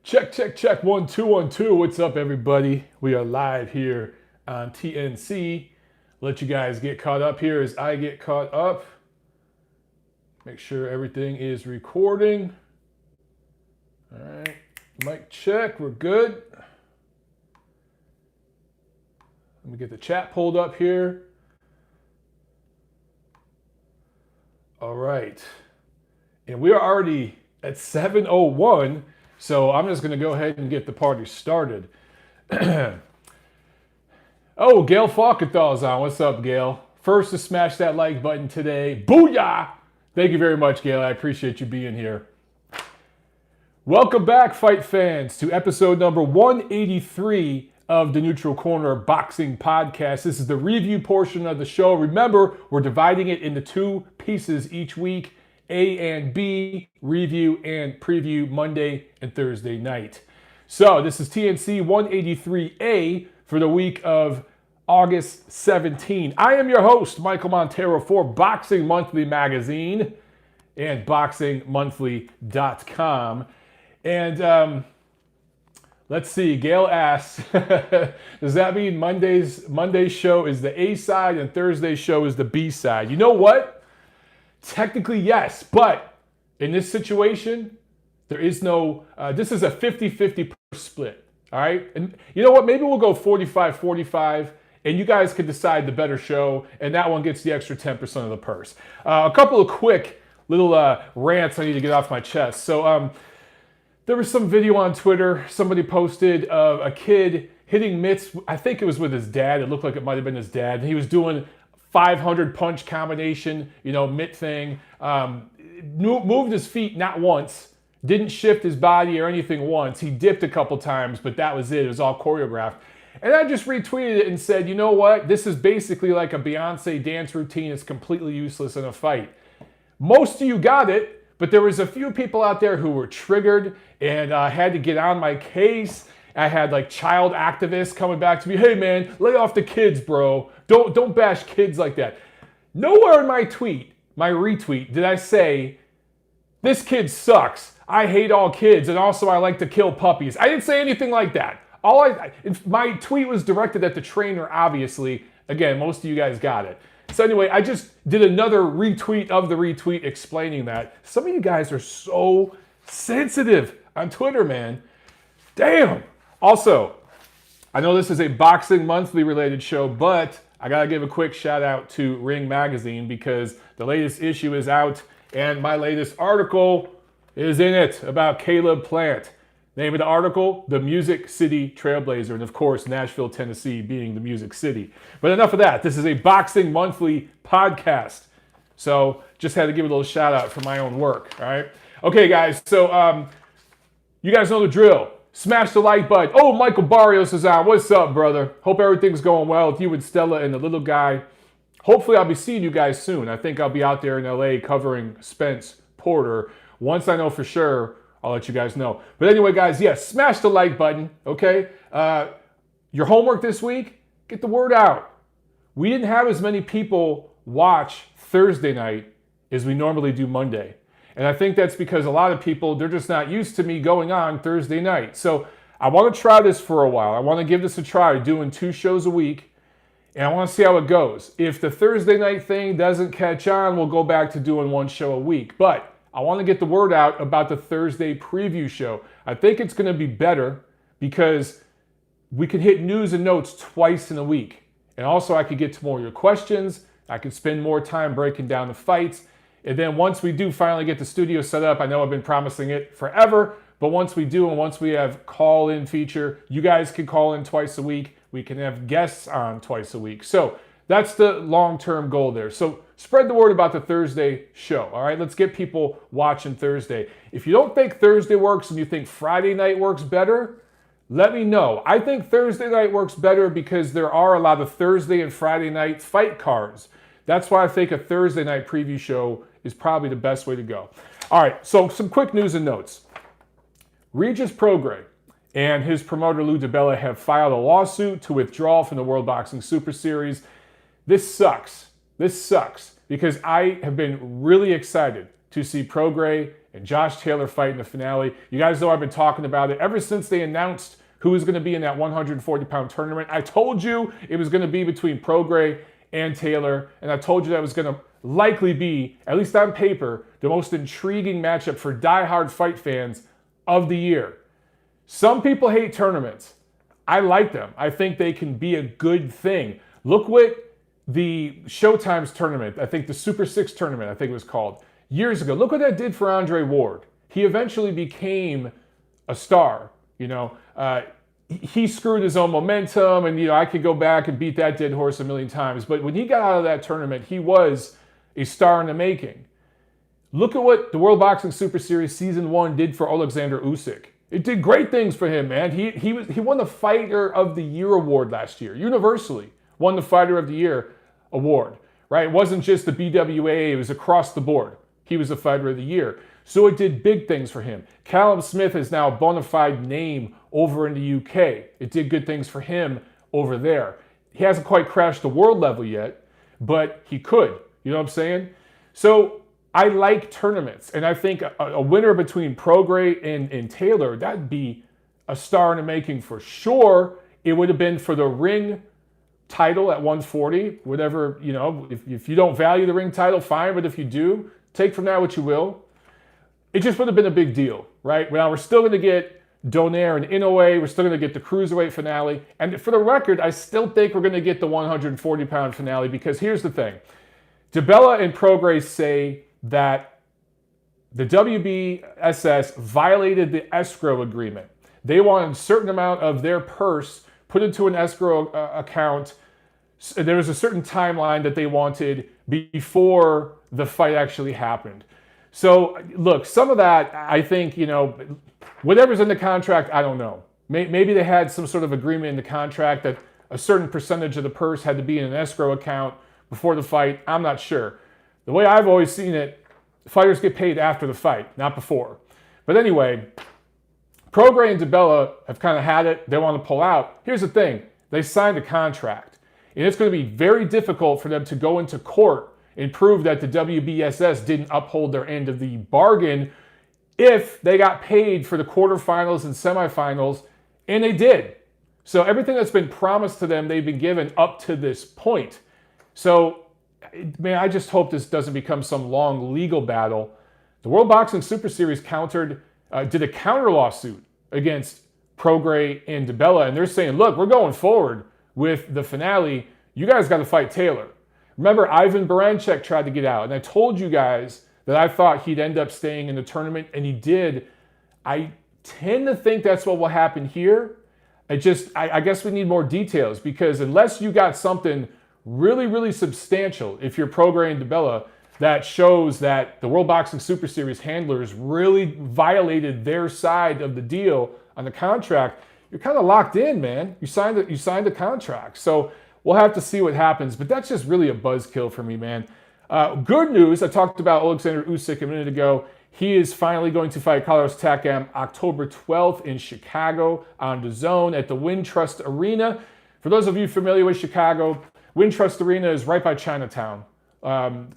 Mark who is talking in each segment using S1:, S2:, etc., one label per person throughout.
S1: Check, check, check. 1, 2, 1, 2. What's up, everybody? We are live here on TNC. Let you guys get caught up here as I get caught up. Make sure everything is recording. All right. Mic check. We're good. Let me get the chat pulled up here. All right. And we are already at 7:01. So I'm just going to go ahead and get the party started. Oh, Gail Falkenthal's on. What's up, Gail? First to smash that like button today. Booyah! Thank you very much, Gail. I appreciate you being here. Welcome back, fight fans, to episode number 183 of the Neutral Corner Boxing Podcast. This is the review portion of the show. Remember, we're dividing it into two pieces each week. A and B, review and preview Monday and Thursday night. So this is TNC 183A for the week of August 17. I am your host, Michael Montero for Boxing Monthly Magazine and BoxingMonthly.com. And let's see, Gail asks, does that mean Monday's show is the A side and Thursday's show is the B side? You know what? Technically, yes, but in this situation, there is no, this is a 50-50 split, all right? And you know what? Maybe we'll go 45-45, and you guys can decide the better show, and that one gets the extra 10% of the purse. A couple of quick little rants I need to get off my chest. So there was some video on Twitter, somebody posted of a kid hitting mitts, I think it was with his dad, it looked like it might have been his dad, and he was doing 500 punch combination, mitt thing. Moved his feet not once, didn't shift his body or anything once. He dipped a couple times, but that was it. It was all choreographed. And I just retweeted it and said, you know what? This is basically like a Beyonce dance routine. It's completely useless in a fight. Most of you got it, but there was a few people out there who were triggered and had to get on my case. I had like child activists coming back to me. Hey man, lay off the kids, bro. Don't bash kids like that. Nowhere in my retweet, did I say, this kid sucks. I hate all kids, and also I like to kill puppies. I didn't say anything like that. My tweet was directed at the trainer, obviously. Again, most of you guys got it. So anyway, I just did another retweet of the retweet explaining that. Some of you guys are so sensitive on Twitter, man. Damn. Also, I know this is a Boxing Monthly related show, but I gotta give a quick shout out to Ring Magazine because the latest issue is out and my latest article is in it about Caleb Plant. Name of the article, The Music City Trailblazer, and of course, Nashville, Tennessee being the Music City. But enough of that. This is a Boxing Monthly podcast. So just had to give a little shout out for my own work, all right? Okay, guys, so you guys know the drill. Smash the like button. Oh, Michael Barrios is on. What's up, brother? Hope everything's going well with you and Stella and the little guy. Hopefully, I'll be seeing you guys soon. I think I'll be out there in LA covering Spence Porter. Once I know for sure, I'll let you guys know. But anyway, guys, yes, smash the like button, okay? Your homework this week, get the word out. We didn't have as many people watch Thursday night as we normally do Monday. And I think that's because a lot of people, they're just not used to me going on Thursday night. So I want to try this for a while. I want to give this a try, doing 2 shows a week. And I want to see how it goes. If the Thursday night thing doesn't catch on, we'll go back to doing 1 show a week. But I want to get the word out about the Thursday preview show. I think it's going to be better because we can hit news and notes twice in a week. And also I could get to more of your questions. I could spend more time breaking down the fights. And then once we do finally get the studio set up, I know I've been promising it forever, but once we do and once we have call-in feature, you guys can call in twice a week. We can have guests on twice a week. So that's the long-term goal there. So spread the word about the Thursday show, all right? Let's get people watching Thursday. If you don't think Thursday works and you think Friday night works better, let me know. I think Thursday night works better because there are a lot of Thursday and Friday night fight cards. That's why I think a Thursday night preview show is probably the best way to go. All right, so some quick news and notes. Regis Prograis and his promoter Lou DiBella have filed a lawsuit to withdraw from the World Boxing Super Series. This sucks. This sucks because I have been really excited to see Prograis and Josh Taylor fight in the finale. You guys know I've been talking about it ever since they announced who was going to be in that 140-pound tournament. I told you it was going to be between Prograis and Taylor, and I told you that was going to likely be, at least on paper, the most intriguing matchup for diehard fight fans of the year. Some people hate tournaments. I like them. I think they can be a good thing. Look what the Showtime's tournament, I think the Super 6 tournament, I think it was called, years ago. Look what that did for Andre Ward. He eventually became a star. He screwed his own momentum, and I could go back and beat that dead horse a million times. But when he got out of that tournament, he was a star in the making. Look at what the World Boxing Super Series Season 1 did for Oleksandr Uysk. It did great things for him, man. He won the Fighter of the Year award last year. Universally won the Fighter of the Year award, right? It wasn't just the BWA, it was across the board. He was the Fighter of the Year. So it did big things for him. Callum Smith is now a bona fide name over in the UK. It did good things for him over there. He hasn't quite crashed the world level yet, but he could. You know what I'm saying? So I like tournaments, and I think a winner between Prograis and Taylor, that'd be a star in the making for sure. It would have been for the ring title at 140, whatever, if you don't value the ring title, fine, but if you do, take from that what you will. It just would have been a big deal, right? Now, we're still going to get Donaire and Inoue. We're still going to get the Cruiserweight finale. And for the record, I still think we're going to get the 140-pound finale, because here's the thing. DiBella and Prograis say that the WBSS violated the escrow agreement. They wanted a certain amount of their purse put into an escrow account. There was a certain timeline that they wanted before the fight actually happened. So, look, some of that, I think, whatever's in the contract, I don't know. Maybe they had some sort of agreement in the contract that a certain percentage of the purse had to be in an escrow account before the fight. I'm not sure. The way I've always seen it, fighters get paid after the fight, not before. But anyway, Prograis and DiBella have kind of had it. They want to pull out. Here's the thing. They signed a contract. And it's going to be very difficult for them to go into court and prove that the WBSS didn't uphold their end of the bargain if they got paid for the quarterfinals and semifinals, and they did. So everything that's been promised to them, they've been given up to this point. So, man, I just hope this doesn't become some long legal battle. The World Boxing Super Series did a counter lawsuit against Prograis and DiBella, and they're saying, look, we're going forward with the finale. You guys got to fight Taylor. Remember, Ivan Baranchyk tried to get out, and I told you guys that I thought he'd end up staying in the tournament, and he did. I tend to think that's what will happen here. I guess we need more details, because unless you got something really, really substantial, if you're Prograis and DiBella, that shows that the World Boxing Super Series handlers really violated their side of the deal on the contract, you're kind of locked in, man. You signed the contract. So we'll have to see what happens, but that's just really a buzzkill for me, man. Good news, I talked about Oleksandr Uysk a minute ago. He is finally going to fight Carlos Takam October 12th in Chicago on DAZN at the Wintrust Arena. For those of you familiar with Chicago, Wintrust Arena is right by Chinatown,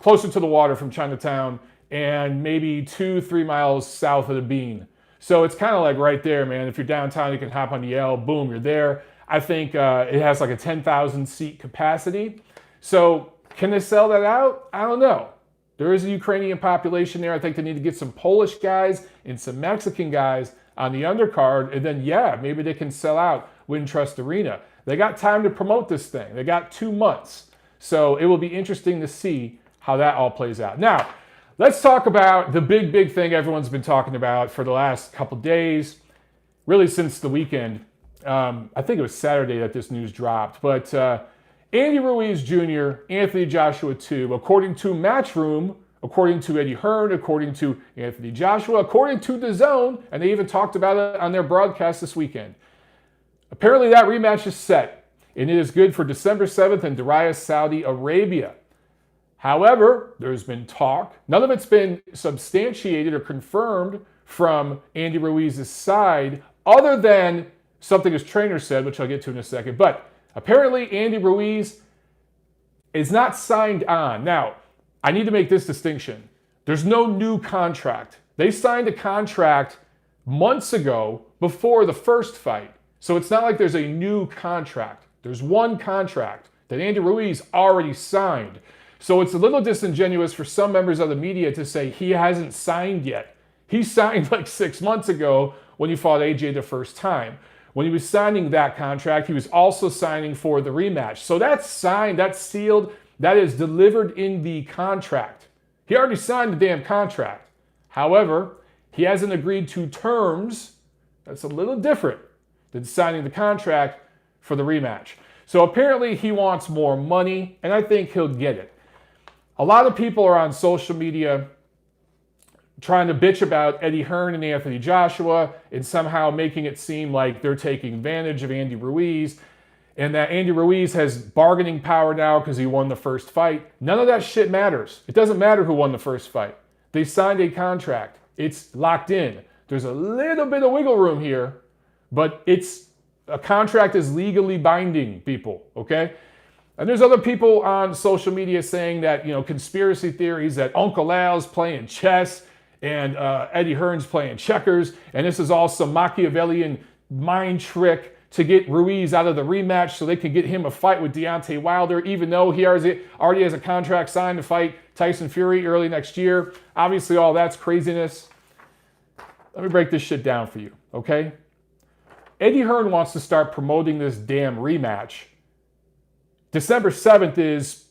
S1: closer to the water from Chinatown, and maybe 2-3 miles south of the Bean. So it's kind of like right there, man. If you're downtown, you can hop on the L, boom, you're there. I think it has like a 10,000 seat capacity. So can they sell that out? I don't know. There is a Ukrainian population there. I think they need to get some Polish guys and some Mexican guys on the undercard. And then, yeah, maybe they can sell out Wintrust Arena. They got time to promote this thing. They got 2 months. So it will be interesting to see how that all plays out. Now, let's talk about the big thing everyone's been talking about for the last couple days, really since the weekend. I think it was Saturday that this news dropped. But Andy Ruiz Jr., Anthony Joshua 2, according to Matchroom, according to Eddie Hearn, according to Anthony Joshua, according to DAZN, and they even talked about it on their broadcast this weekend. Apparently that rematch is set, and it is good for December 7th in Diriyah, Saudi Arabia. However, there's been talk. None of it's been substantiated or confirmed from Andy Ruiz's side, other than something his trainer said, which I'll get to in a second. But apparently Andy Ruiz is not signed on. Now, I need to make this distinction. There's no new contract They signed a contract months ago before the first fight. So it's not like there's a new contract. There's one contract that Andy Ruiz already signed. So it's a little disingenuous for some members of the media to say he hasn't signed yet. He signed like 6 months ago when he fought AJ the first time. When he was signing that contract, he was also signing for the rematch. So that's signed, that's sealed, that is delivered in the contract. He already signed the damn contract. However, he hasn't agreed to terms. That's a little different than signing the contract for the rematch. So apparently he wants more money, and I think he'll get it. A lot of people are on social media trying to bitch about Eddie Hearn and Anthony Joshua and somehow making it seem like they're taking advantage of Andy Ruiz and that Andy Ruiz has bargaining power now because he won the first fight. None of that shit matters. It doesn't matter who won the first fight. They signed a contract. It's locked in. There's a little bit of wiggle room here, but a contract is legally binding, people, okay? And there's other people on social media saying that, conspiracy theories that Uncle Al's playing chess and Eddie Hearn's playing checkers, and this is all some Machiavellian mind trick to get Ruiz out of the rematch so they can get him a fight with Deontay Wilder, even though he already has a contract signed to fight Tyson Fury early next year. Obviously, all that's craziness. Let me break this shit down for you, okay? Eddie Hearn wants to start promoting this damn rematch. December 7th is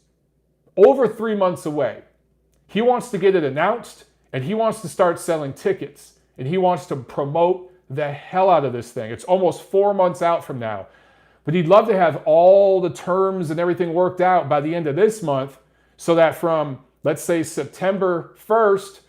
S1: over 3 months away. He wants to get it announced, and he wants to start selling tickets, and he wants to promote the hell out of this thing. It's almost 4 months out from now. But he'd love to have all the terms and everything worked out by the end of this month so that from, let's say, September 1st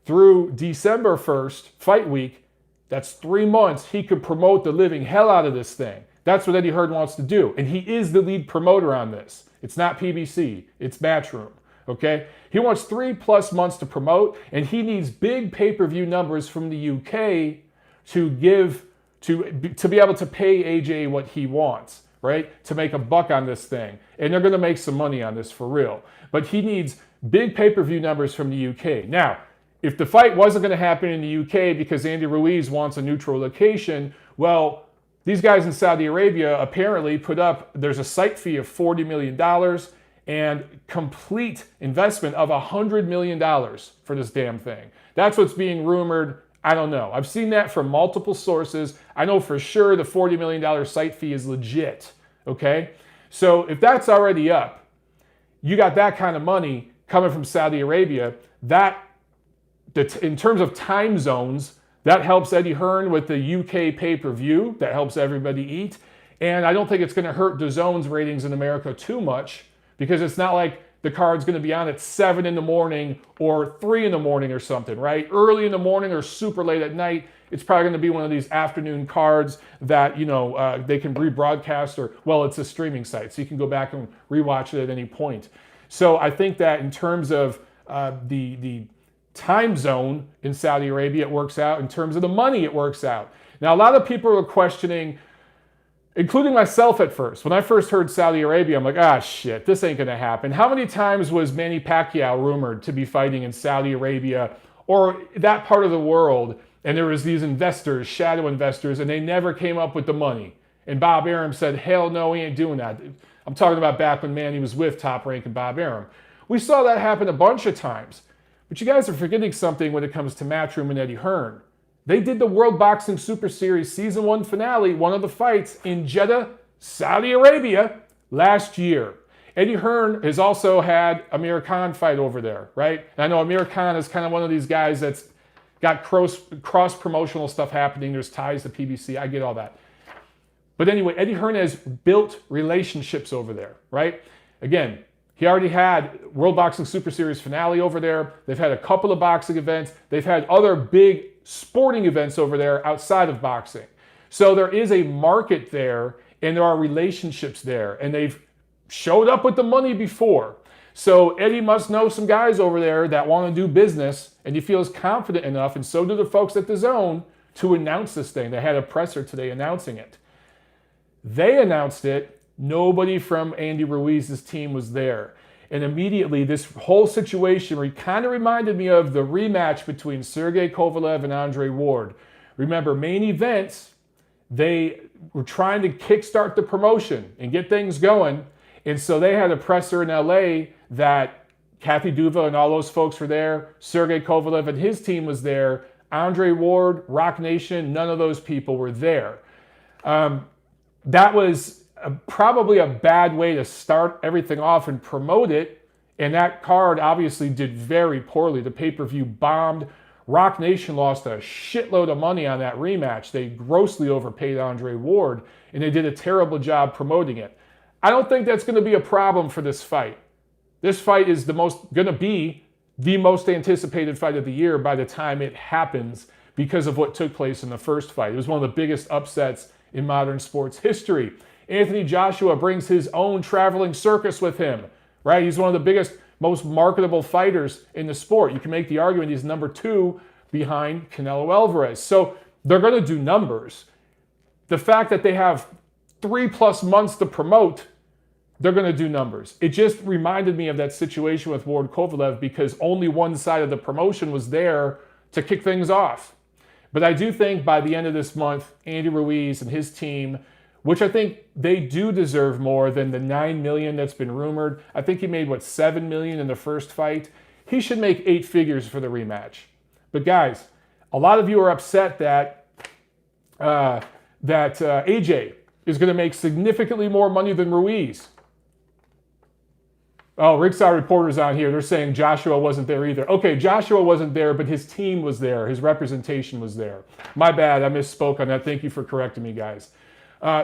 S1: through December 1st, fight week, that's 3 months, he could promote the living hell out of this thing. That's what Eddie Hearn wants to do. And he is the lead promoter on this. It's not PBC, it's Matchroom. Okay? He wants 3+ months to promote, and he needs big pay-per-view numbers from the UK to be able to pay AJ what he wants, right? To make a buck on this thing. And they're going to make some money on this for real. But he needs big pay-per-view numbers from the UK. Now, if the fight wasn't going to happen in the UK because Andy Ruiz wants a neutral location, well, these guys in Saudi Arabia apparently there's a site fee of $40 million and complete investment of $100 million for this damn thing. That's what's being rumored. I don't know. I've seen that from multiple sources. I know for sure the $40 million site fee is legit, okay? So if that's already up, you got that kind of money coming from Saudi Arabia, in terms of time zones, that helps Eddie Hearn with the UK pay-per-view. That helps everybody eat. And I don't think it's going to hurt DAZN's ratings in America too much because it's not like the card's going to be on at 7 in the morning or 3 in the morning or something, right? Early in the morning or super late at night. It's probably going to be one of these afternoon cards that, they can rebroadcast it's a streaming site. So you can go back and rewatch it at any point. So I think that in terms of the time zone in Saudi Arabia, it works out. In terms of the money, it works out. Now, a lot of people are questioning, including myself at first. When I first heard Saudi Arabia, I'm like, shit, this ain't gonna happen. How many times was Manny Pacquiao rumored to be fighting in Saudi Arabia or that part of the world? And there was these investors, shadow investors, and they never came up with the money. And Bob Arum said, hell no, he ain't doing that. I'm talking about back when Manny was with Top Rank and Bob Arum. We saw that happen a bunch of times. But you guys are forgetting something when it comes to Matchroom and Eddie Hearn. They did the World Boxing Super Series Season 1 finale, one of the fights, in Jeddah, Saudi Arabia, last year. Eddie Hearn has also had Amir Khan fight over there, right? And I know Amir Khan is kind of one of these guys that's got cross-promotional stuff happening. There's ties to PBC. I get all that. But anyway, Eddie Hearn has built relationships over there, right? Again, he already had World Boxing Super Series finale over there. They've had a couple of boxing events. They've had other big sporting events over there outside of boxing. So there is a market there and there are relationships there. And they've showed up with the money before. So Eddie must know some guys over there that want to do business, and he feels confident enough, and so do the folks at DAZN, to announce this thing. They had a presser today announcing it. They announced it. Nobody from Andy Ruiz's team was there. And immediately, this whole situation kind of reminded me of the rematch between Sergey Kovalev and Andre Ward. Remember, main events, they were trying to kickstart the promotion and get things going. And so they had a presser in LA that Kathy Duva and all those folks were there. Sergey Kovalev and his team was there. Andre Ward, Rock Nation, none of those people were there. That was probably a bad way to start everything off and promote it. And that card obviously did very poorly. The pay-per-view bombed. Rock Nation lost a shitload of money on that rematch. They grossly overpaid Andre Ward, and they did a terrible job promoting it. I don't think that's going to be a problem for this fight. This fight is going to be the most anticipated fight of the year by the time it happens because of what took place in the first fight. It was one of the biggest upsets in modern sports history. Anthony Joshua brings his own traveling circus with him, right? He's one of the biggest, most marketable fighters in the sport. You can make the argument he's number 2 behind Canelo Alvarez. So they're going to do numbers. The fact that they have 3+ months to promote, they're going to do numbers. It just reminded me of that situation with Ward Kovalev because only one side of the promotion was there to kick things off. But I do think by the end of this month, Andy Ruiz and his team, which I think they do deserve more than the $9 million that's been rumored. I think he made, $7 million in the first fight. He should make 8 figures for the rematch. But guys, a lot of you are upset that AJ is going to make significantly more money than Ruiz. Oh, Ringside Reporter's on here. They're saying Joshua wasn't there either. Okay, Joshua wasn't there, but his team was there. His representation was there. My bad, I misspoke on that. Thank you for correcting me, guys.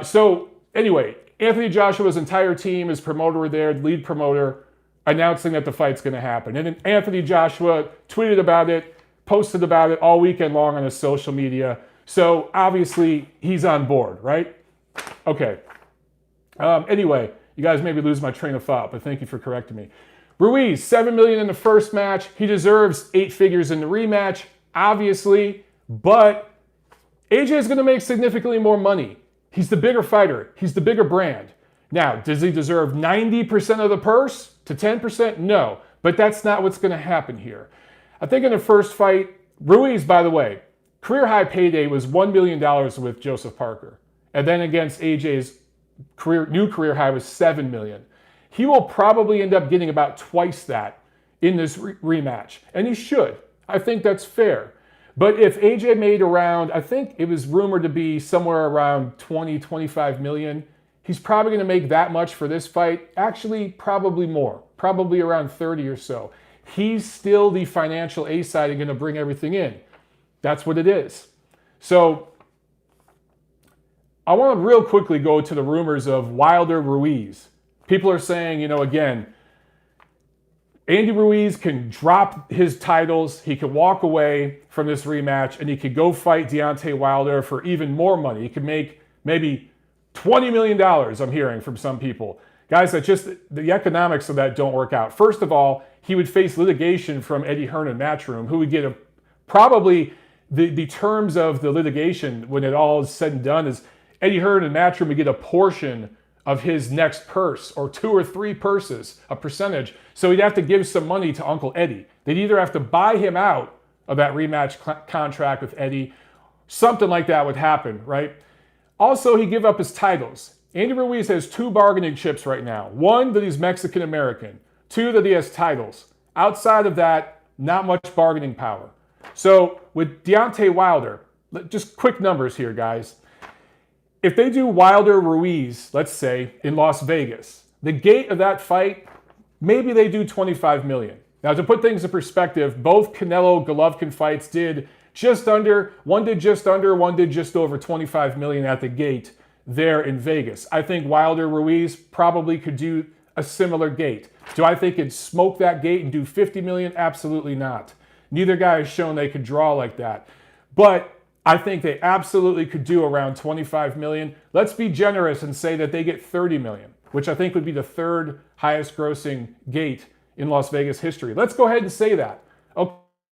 S1: So anyway, Anthony Joshua's entire team, his promoter were there, lead promoter, announcing that the fight's going to happen. And then Anthony Joshua tweeted about it, posted about it all weekend long on his social media. So obviously he's on board, right? Okay. Anyway, you guys maybe lose my train of thought, but thank you for correcting me. Ruiz, $7 million in the first match. He deserves 8 figures in the rematch, obviously, but AJ is going to make significantly more money. He's the bigger fighter. He's the bigger brand. Now, does he deserve 90% of the purse to 10%? No, but that's not what's going to happen here. I think in the first fight, Ruiz, by the way, career high payday was $1 million with Joseph Parker. And then against AJ's new career high was $7 million. He will probably end up getting about twice that in this rematch. And he should. I think that's fair. But if AJ made around, I think it was rumored to be somewhere around 20, 25 million, he's probably going to make that much for this fight. Actually, probably more, probably around 30 or so. He's still the financial A side and going to bring everything in. That's what it is. So I want to real quickly go to the rumors of Wilder Ruiz. People are saying, again, Andy Ruiz can drop his titles, he can walk away from this rematch, and he could go fight Deontay Wilder for even more money. He could make maybe $20 million, I'm hearing from some people. Guys, the economics of that don't work out. First of all, he would face litigation from Eddie Hearn and Matchroom, who would get probably the terms of the litigation when it all is said and done is Eddie Hearn and Matchroom would get a portion of his next purse, or 2 or 3 purses, a percentage. So he'd have to give some money to Uncle Eddie. They'd either have to buy him out of that rematch contract with Eddie. Something like that would happen, right? Also, he'd give up his titles. Andy Ruiz has 2 bargaining chips right now. 1, that he's Mexican-American. 2, that he has titles. Outside of that, not much bargaining power. So with Deontay Wilder, just quick numbers here, guys. If they do Wilder Ruiz, let's say, in Las Vegas, the gate of that fight, maybe they do 25 million. Now, to put things in perspective, both Canelo-Golovkin fights did just under, one did just over 25 million at the gate there in Vegas. I think Wilder Ruiz probably could do a similar gate. Do I think it'd smoke that gate and do 50 million? Absolutely not. Neither guy has shown they could draw like that. But I think they absolutely could do around 25 million. Let's be generous and say that they get 30 million, which I think would be the 3rd highest grossing gate in Las Vegas history. Let's go ahead and say that. Okay,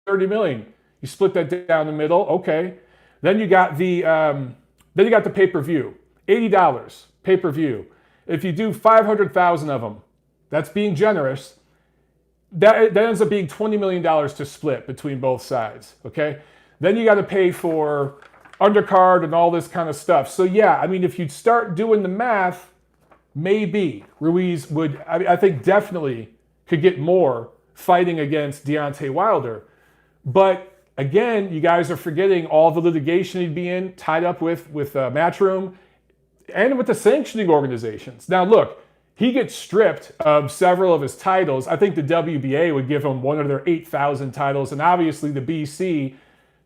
S1: 30 million. You split that down the middle. Okay. Then you got the pay-per-view. $80 pay-per-view. If you do 500,000 of them, that's being generous. that ends up being $20 million to split between both sides, okay? Then you got to pay for undercard and all this kind of stuff. So yeah, I mean, if you start doing the math, maybe Ruiz would, I think definitely could get more fighting against Deontay Wilder. But again, you guys are forgetting all the litigation he'd be in, tied up with Matchroom and with the sanctioning organizations. Now look, he gets stripped of several of his titles. I think the WBA would give him one of their 8,000 titles. And obviously the BC,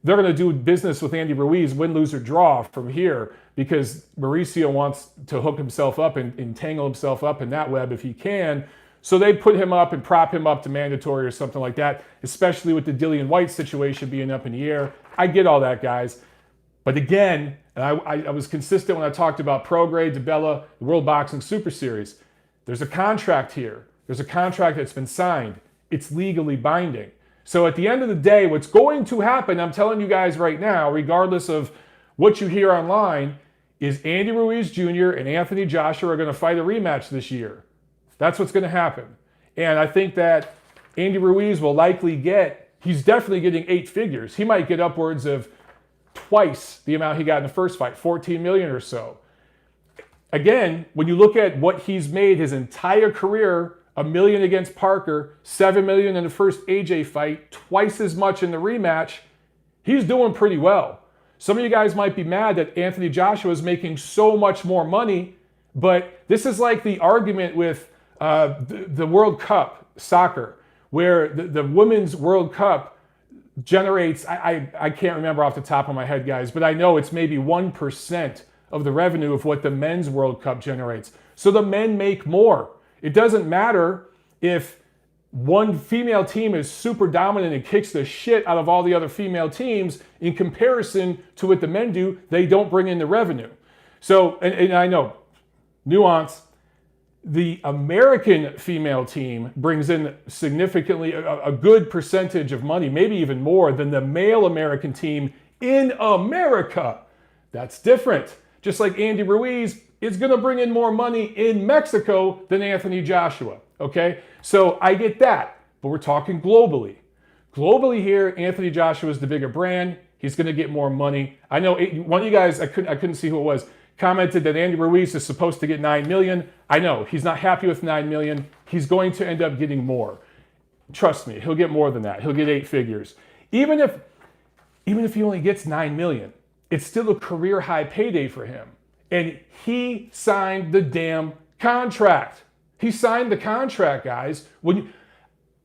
S1: they're going to do business with Andy Ruiz, win, lose, or draw from here, because Mauricio wants to hook himself up and entangle himself up in that web if he can. So they put him up and prop him up to mandatory or something like that, especially with the Dillian White situation being up in the air. I get all that, guys. But again, and I was consistent when I talked about Prograis, DiBella, the World Boxing Super Series. There's a contract here. There's a contract that's been signed. It's legally binding. So at the end of the day, what's going to happen, I'm telling you guys right now, regardless of what you hear online, is Andy Ruiz Jr. and Anthony Joshua are going to fight a rematch this year. That's what's going to happen. And I think that Andy Ruiz will likely he's definitely getting 8 figures. He might get upwards of twice the amount he got in the first fight, 14 million or so. Again, when you look at what he's made his entire career, $1 million against Parker, $7 million in the first AJ fight, twice as much in the rematch, he's doing pretty well. Some of you guys might be mad that Anthony Joshua is making so much more money, but this is like the argument with the World Cup soccer, where the Women's World Cup generates, I can't remember off the top of my head, guys, but I know it's maybe 1% of the revenue of what the Men's World Cup generates. So the men make more. It doesn't matter if one female team is super dominant and kicks the shit out of all the other female teams. In comparison to what the men do, they don't bring in the revenue. So, and I know, nuance, the American female team brings in significantly a good percentage of money, maybe even more than the male American team in America. That's different. Just like Andy Ruiz is going to bring in more money in Mexico than Anthony Joshua, okay? So I get that, but we're talking globally. Globally here, Anthony Joshua is the bigger brand. He's going to get more money. I know one of you guys, I couldn't see who it was, commented that Andy Ruiz is supposed to get $9 million. I know, he's not happy with $9 million. He's going to end up getting more. Trust me, he'll get more than that. He'll get 8 figures. Even if he only gets $9 million, it's still a career high payday for him. And he signed the damn contract. He signed the contract, guys.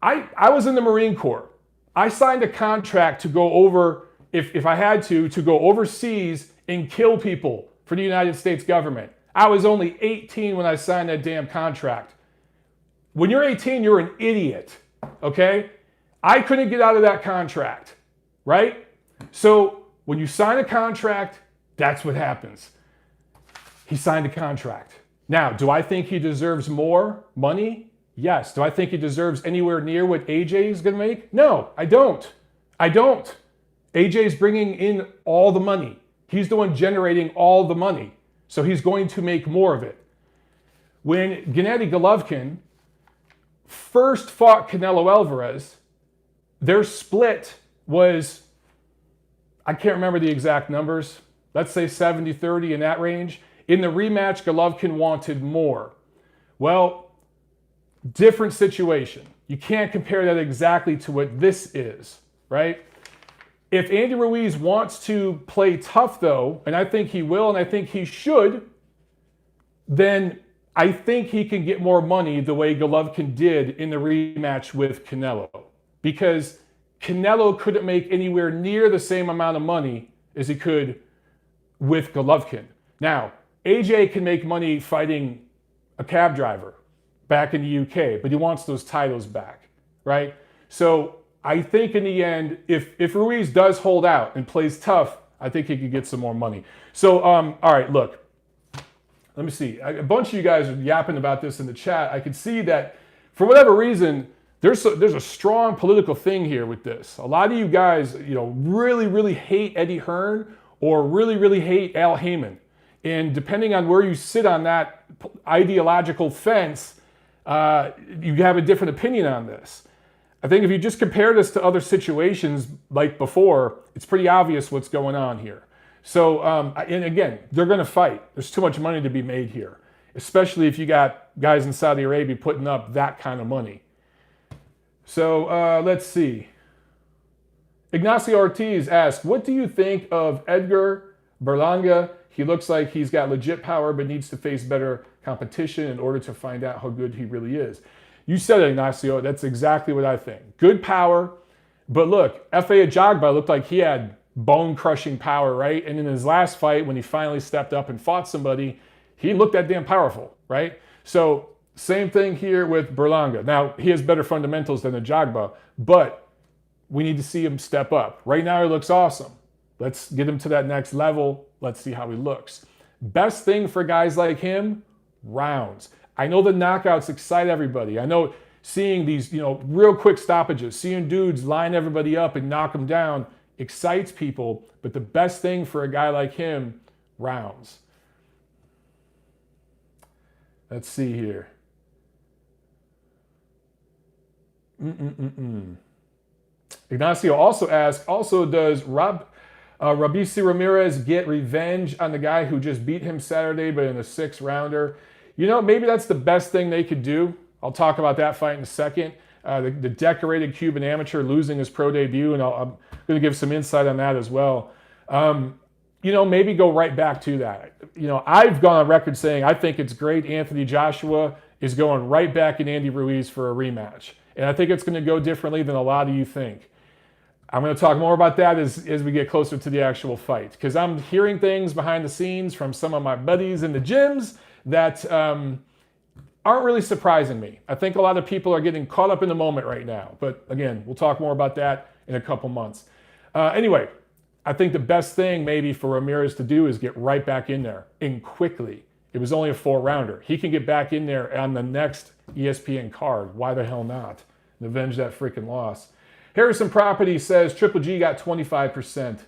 S1: I was in the Marine Corps. I signed a contract to go over, if I had to go overseas and kill people for the United States government. I was only 18 when I signed that damn contract. When you're 18, you're an idiot, okay? I couldn't get out of that contract, right? So when you sign a contract, that's what happens. He signed a contract. Now, do I think he deserves more money? Yes. Do I think he deserves anywhere near what AJ is going to make? No, I don't. AJ is bringing in all the money. He's the one generating all the money. So he's going to make more of it. When Gennady Golovkin first fought Canelo Alvarez, their split was, I can't remember the exact numbers, let's say 70-30 in that range. In the rematch, Golovkin wanted more. Well, different situation. You can't compare that exactly to what this is, right? If Andy Ruiz wants to play tough, though, and I think he will, and I think he should, then I think he can get more money the way Golovkin did in the rematch with Canelo. Because Canelo couldn't make anywhere near the same amount of money as he could with Golovkin. Now, AJ can make money fighting a cab driver back in the UK, but he wants those titles back, right? So I think in the end, if Ruiz does hold out and plays tough, I think he could get some more money. So, all right, look, let me see. A bunch of you guys are yapping about this in the chat. I can see that for whatever reason, there's a strong political thing here with this. A lot of you guys, really, really hate Eddie Hearn or really, really hate Al Heyman. And depending on where you sit on that ideological fence, you have a different opinion on this. I think if you just compare this to other situations like before, it's pretty obvious what's going on here. So, and again, they're going to fight. There's too much money to be made here, especially if you got guys in Saudi Arabia putting up that kind of money. So let's see. Ignacio Ortiz asks, what do you think of Edgar Berlanga? He looks like he's got legit power, but needs to face better competition in order to find out how good he really is. You said it, Ignacio. That's exactly what I think. Good power. But look, F.A. Ajagba looked like he had bone-crushing power, right? And in his last fight, when he finally stepped up and fought somebody, he looked that damn powerful, right? So same thing here with Berlanga. Now, he has better fundamentals than Ajagba, but we need to see him step up. Right now, he looks awesome. Let's get him to that next level. Let's see how he looks. Best thing for guys like him, rounds. I know the knockouts excite everybody. I know seeing these, real quick stoppages, seeing dudes line everybody up and knock them down excites people. But the best thing for a guy like him, rounds. Let's see here. Ignacio also asks, does Robeisy Ramirez get revenge on the guy who just beat him Saturday, but in a 6-rounder? Maybe that's the best thing they could do. I'll talk about that fight in a second. The decorated Cuban amateur losing his pro debut, and I'm going to give some insight on that as well. Maybe go right back to that. I've gone on record saying I think it's great Anthony Joshua is going right back in Andy Ruiz for a rematch. And I think it's going to go differently than a lot of you think. I'm going to talk more about that as we get closer to the actual fight, because I'm hearing things behind the scenes from some of my buddies in the gyms that aren't really surprising me. I think a lot of people are getting caught up in the moment right now. But again, we'll talk more about that in a couple months. Anyway, I think the best thing maybe for Ramirez to do is get right back in there and quickly. It was only a 4-rounder. He can get back in there on the next ESPN card. Why the hell not? And avenge that freaking loss. Harrison Property says Triple G got 25%.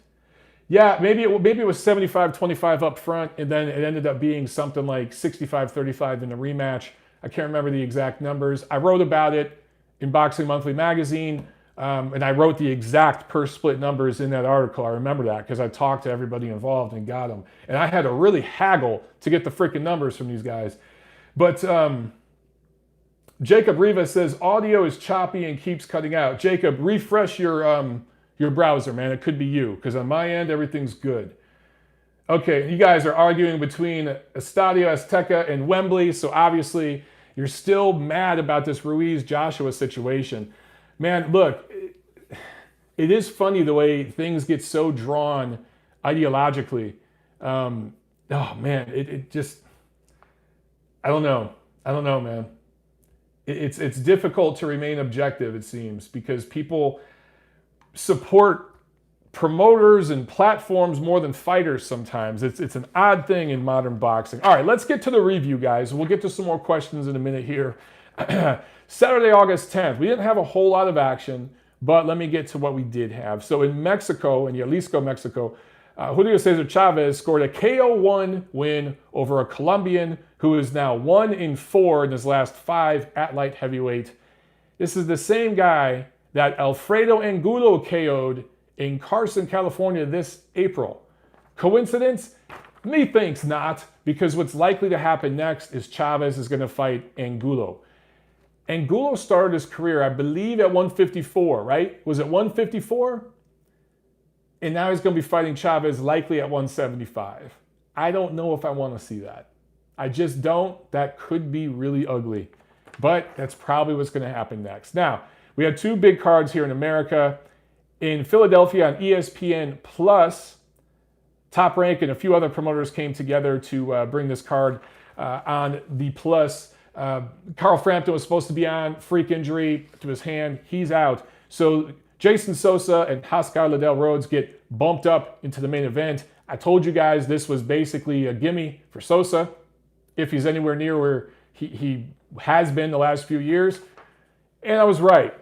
S1: Yeah, maybe it was 75-25 up front, and then it ended up being something like 65-35 in the rematch. I can't remember the exact numbers. I wrote about it in Boxing Monthly magazine, and I wrote the exact per split numbers in that article. I remember that because I talked to everybody involved and got them. And I had to really haggle to get the freaking numbers from these guys. But Jacob Rivas says audio is choppy and keeps cutting out. Jacob, refresh your browser, man. It could be you, because on my end, everything's good. Okay, you guys are arguing between Estadio Azteca and Wembley, so obviously you're still mad about this Ruiz-Joshua situation. Man, look, it is funny the way things get so drawn ideologically. Man, it just, I don't know, man. It's difficult to remain objective, it seems, because people support promoters and platforms more than fighters sometimes. It's an odd thing in modern boxing. All right, let's get to the review, guys. We'll get to some more questions in a minute here. Saturday, August 10th. We didn't have a whole lot of action, but let me get to what we did have. So in Mexico, in Jalisco, Mexico, Julio Cesar Chavez scored a KO1 win over a Colombian who is now 1-4 in his last 5 at light heavyweight. This is the same guy that Alfredo Angulo KO'd in Carson, California this April. Coincidence? Methinks not, because what's likely to happen next is Chavez is going to fight Angulo. Angulo started his career, I believe, at 154, right? Was it 154? And now he's going to be fighting Chavez likely at 175. I don't know if I want to see that. I just don't. That could be really ugly. But that's probably what's going to happen next. Now, we had 2 big cards here in America. In Philadelphia on ESPN Plus, Top Rank and a few other promoters came together to bring this card on the Plus. Carl Frampton was supposed to be on, freak injury to his hand. He's out. So Jason Sosa and Oscar Liddell Rhodes get bumped up into the main event. I told you guys this was basically a gimme for Sosa, if he's anywhere near where he has been the last few years. And I was right.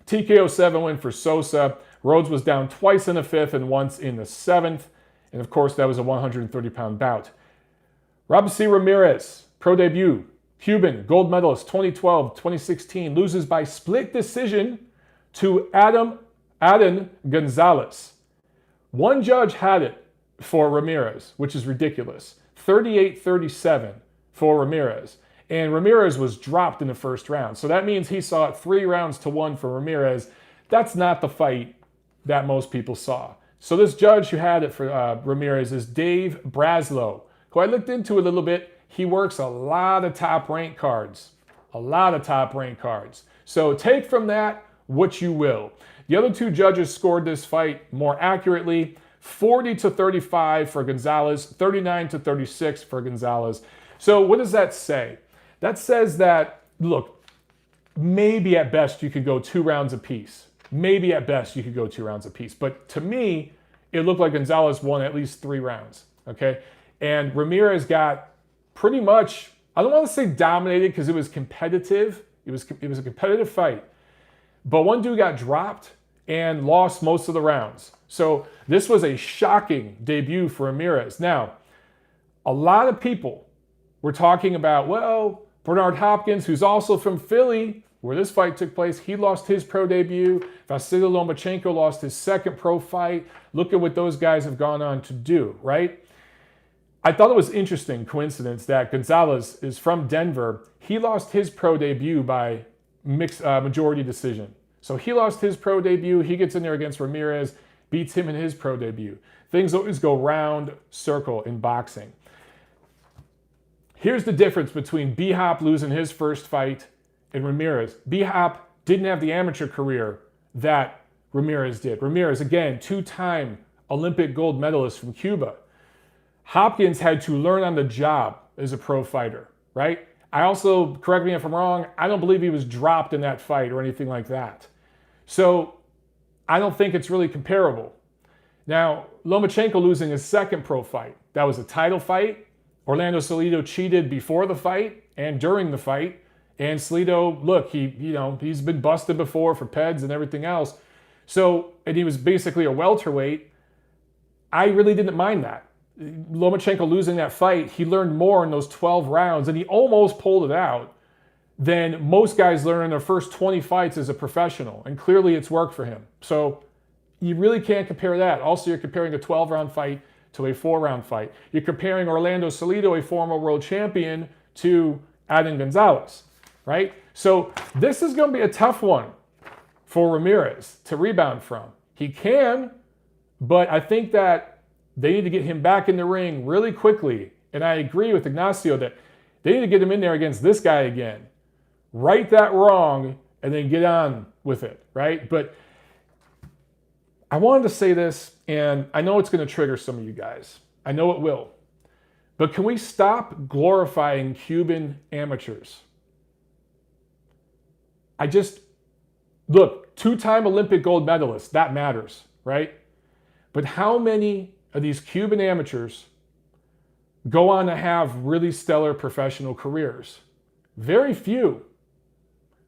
S1: TKO7 win for Sosa. Rhodes was down twice in the 5th and once in the 7th. And of course, that was a 130-pound bout. Robeisy Ramirez, pro debut. Cuban gold medalist 2012, 2016, loses by split decision to Adon Gonzalez. One judge had it for Ramirez, which is ridiculous. 38-37 for Ramirez. And Ramirez was dropped in the first round. So that means he saw it 3-1 for Ramirez. That's not the fight that most people saw. So this judge who had it for Ramirez is Dave Braslow, who I looked into a little bit. He works a lot of top-ranked cards. A lot of top-ranked cards. So take from that what you will. The other two judges scored this fight more accurately. 40-35 for Gonzalez, 39-36 for Gonzalez. So what does that say? That says that, look, maybe at best you could go 2 rounds apiece. Maybe at best you could go 2 rounds apiece. But to me, it looked like Gonzalez won at least 3 rounds, okay? And Ramirez got pretty much, I don't want to say dominated because it was competitive. It was a competitive fight. But one dude got dropped and lost most of the rounds. So this was a shocking debut for Ramirez. Now, a lot of people were talking about, well, Bernard Hopkins, who's also from Philly, where this fight took place, he lost his pro debut. Vasily Lomachenko lost his second pro fight. Look at what those guys have gone on to do, right? I thought it was interesting coincidence that Gonzalez is from Denver. He lost his pro debut by mixed majority decision. So he lost his pro debut. He gets in there against Ramirez, beats him in his pro debut. Things always go round circle in boxing. Here's the difference between B-Hop losing his first fight and Ramirez. B-Hop didn't have the amateur career that Ramirez did. Ramirez, again, 2-time Olympic gold medalist from Cuba. Hopkins had to learn on the job as a pro fighter, right? I also, correct me if I'm wrong, I don't believe he was dropped in that fight or anything like that. So I don't think it's really comparable. Now, Lomachenko losing his second pro fight, that was a title fight. Orlando Salido cheated before the fight and during the fight. And Salido, look, he's been busted before for PEDs and everything else. So, and he was basically a welterweight. I really didn't mind that. Lomachenko losing that fight, he learned more in those 12 rounds, and he almost pulled it out than most guys learn in their first 20 fights as a professional. And clearly it's worked for him. So you really can't compare that. Also, you're comparing a 12-round fight to a 4-round fight. You're comparing Orlando Salido, a former world champion, to Adon Gonzalez, right? So this is going to be a tough one for Ramirez to rebound from. He can, but I think that they need to get him back in the ring really quickly. And I agree with Ignacio that they need to get him in there against this guy again. Right that wrong and then get on with it, right? But I wanted to say this, and I know it's going to trigger some of you guys. I know it will. But can we stop glorifying Cuban amateurs? Look, 2-time Olympic gold medalist, that matters, right? But how many of these Cuban amateurs go on to have really stellar professional careers? Very few.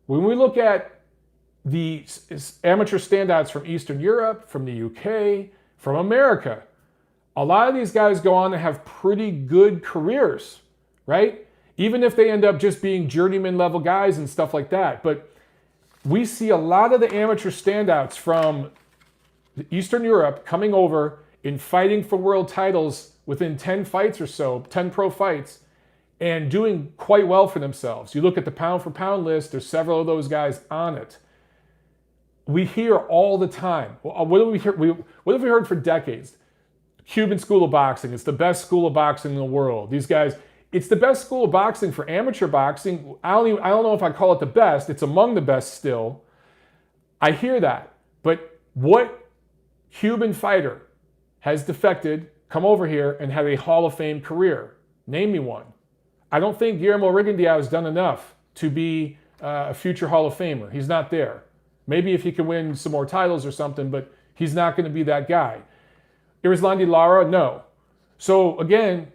S1: When we look at the amateur standouts from Eastern Europe, from the UK, from America, a lot of these guys go on to have pretty good careers, right? Even if they end up just being journeyman level guys and stuff like that. But we see a lot of the amateur standouts from Eastern Europe coming over and fighting for world titles within 10 fights or so, 10 pro fights, and doing quite well for themselves. You look at the pound for pound list, there's several of those guys on it. We hear all the time. What have we heard for decades? Cuban school of boxing. It's the best school of boxing in the world. These guys, it's the best school of boxing for amateur boxing. I don't know if I call it the best. It's among the best still. I hear that. But what Cuban fighter has defected, come over here, and had a Hall of Fame career? Name me one. I don't think Guillermo Rigondeaux has done enough to be a future Hall of Famer. He's not there. Maybe if he can win some more titles or something, but he's not going to be that guy. Irislandi Lara, no. So again,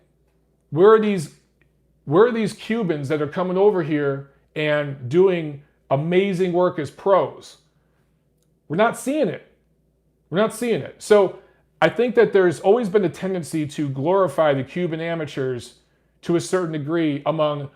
S1: where are these Cubans that are coming over here and doing amazing work as pros? We're not seeing it. We're not seeing it. So I think that there's always been a tendency to glorify the Cuban amateurs to a certain degree among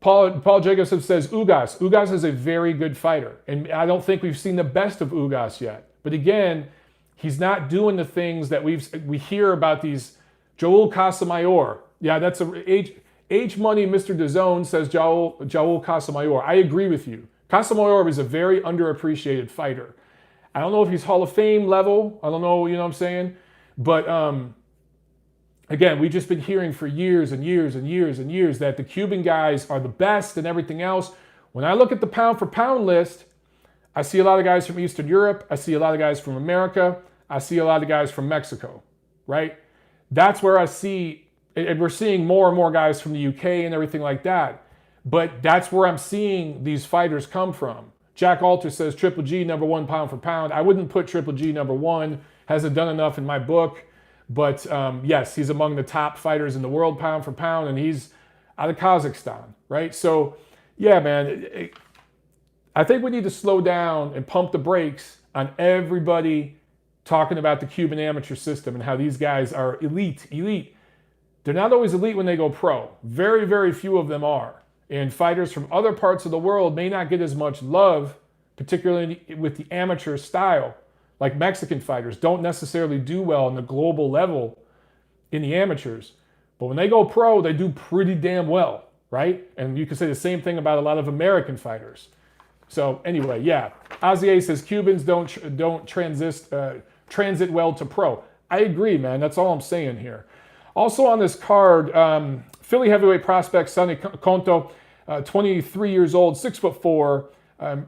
S1: Paul Jacobson says Ugas. Ugas is a very good fighter, and I don't think we've seen the best of Ugas yet. But again, he's not doing the things that we hear about these. Joel Casamayor. Yeah, that's H Money. Mr. DAZN says Joel Casamayor. I agree with you. Casamayor is a very underappreciated fighter. I don't know if he's Hall of Fame level. I don't know, you know what I'm saying? But again, we've just been hearing for years and years and years and years that the Cuban guys are the best and everything else. When I look at the pound for pound list, I see a lot of guys from Eastern Europe. I see a lot of guys from America. I see a lot of guys from Mexico, right? That's where I see, and we're seeing more and more guys from the UK and everything like that. But that's where I'm seeing these fighters come from. Jack Alter says Triple G #1 pound for pound. I wouldn't put Triple G #1. Hasn't done enough in my book. But yes, he's among the top fighters in the world pound for pound, and he's out of Kazakhstan, right? So yeah, man, I think we need to slow down and pump the brakes on everybody talking about the Cuban amateur system and how these guys are elite. They're not always elite when they go pro. Very, very few of them are. And fighters from other parts of the world may not get as much love, particularly with the amateur style. Like Mexican fighters don't necessarily do well on the global level in the amateurs. But when they go pro, they do pretty damn well, right? And you can say the same thing about a lot of American fighters. So anyway, yeah. Azier says Cubans don't transit well to pro. I agree, man. That's all I'm saying here. Also on this card, Philly heavyweight prospect Sonny Conto, 23 years old, 6'4",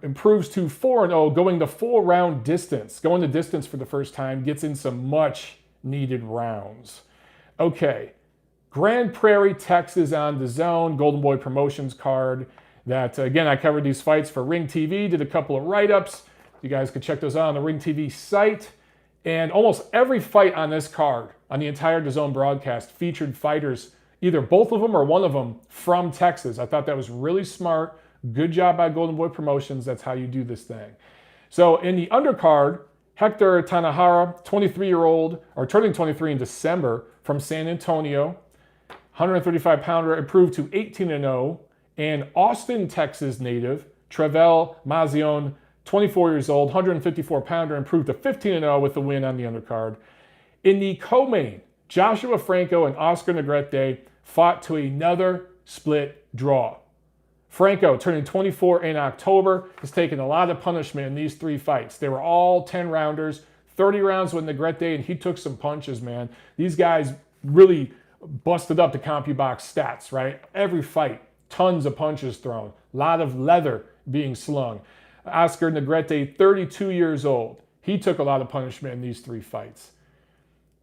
S1: improves to 4-0, going the full round distance. Going the distance for the first time, gets in some much needed rounds. Okay, Grand Prairie, Texas on DAZN, Golden Boy Promotions card. That, again, I covered these fights for Ring TV, did a couple of write-ups. You guys can check those out on the Ring TV site. And almost every fight on this card, on the entire DAZN broadcast, featured fighters, either both of them or one of them, from Texas. I thought that was really smart. Good job by Golden Boy Promotions. That's how you do this thing. So in the undercard, Hector Tanahara, 23-year-old, or turning 23 in December, from San Antonio, 135-pounder, improved to 18-0. And Austin, Texas native, Trevel Mazion, 24 years old, 154-pounder, improved to 15-0 with the win on the undercard. In the co-main, Joshua Franco and Oscar Negrete fought to another split draw. Franco, turning 24 in October, has taken a lot of punishment in these three fights. They were all 10-rounders, 30 rounds with Negrete, and he took some punches, man. These guys really busted up the CompuBox stats, right? Every fight, tons of punches thrown, a lot of leather being slung. Oscar Negrete, 32 years old. He took a lot of punishment in these three fights.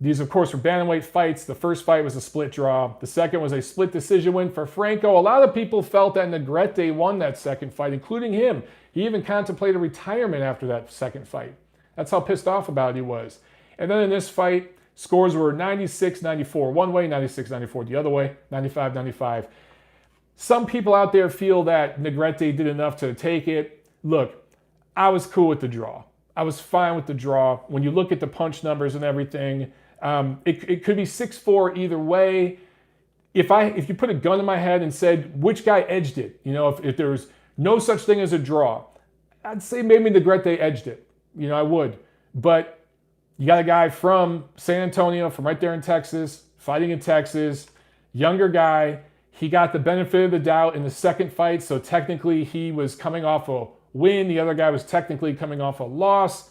S1: These, of course, were bantamweight fights. The first fight was a split draw. The second was a split decision win for Franco. A lot of people felt that Negrete won that second fight, including him. He even contemplated retirement after that second fight. That's how pissed off about it he was. And then in this fight, scores were 96-94 one way, 96-94 the other way, 95-95. Some people out there feel that Negrete did enough to take it. Look, I was cool with the draw. I was fine with the draw. When you look at the punch numbers and everything, it could be 6-4 either way. If you put a gun in my head and said which guy edged it, you know, if there was no such thing as a draw, I'd say maybe Negrete edged it. You know, I would. But you got a guy from San Antonio, from right there in Texas, fighting in Texas, younger guy. He got the benefit of the doubt in the second fight, so technically he was coming off a win. The other guy was technically coming off a loss.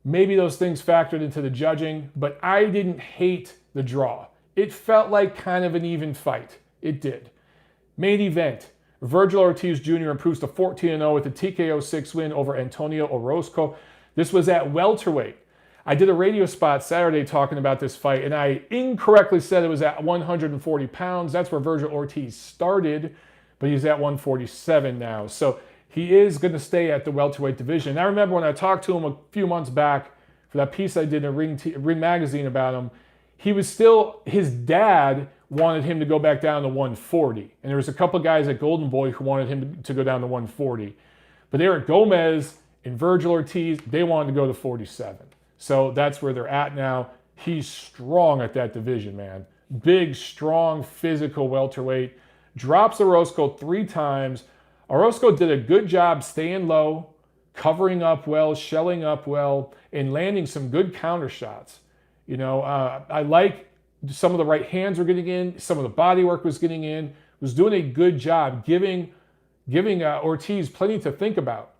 S1: Maybe those things factored into the judging, but I didn't hate the draw. It felt like kind of an even fight. It did. Main event, Vergil Ortiz Jr. improves to 14-0 with a TKO6 win over Antonio Orozco. This was at welterweight. I did a radio spot Saturday talking about this fight, and I incorrectly said it was at 140 pounds. That's where Vergil Ortiz started, but he's at 147 now. So he is going to stay at the welterweight division. And I remember when I talked to him a few months back for that piece I did in Ring Magazine about him, he was still, his dad wanted him to go back down to 140. And there was a couple guys at Golden Boy who wanted him to go down to 140. But Eric Gomez and Vergil Ortiz, they wanted to go to 47. So that's where they're at now. He's strong at that division, man. Big, strong, physical welterweight. drops Orozco 3 times. Orozco did a good job staying low, covering up well, shelling up well, and landing some good counter shots. I like some of the right hands were getting in, some of the body work was getting in, was doing a good job giving Ortiz plenty to think about.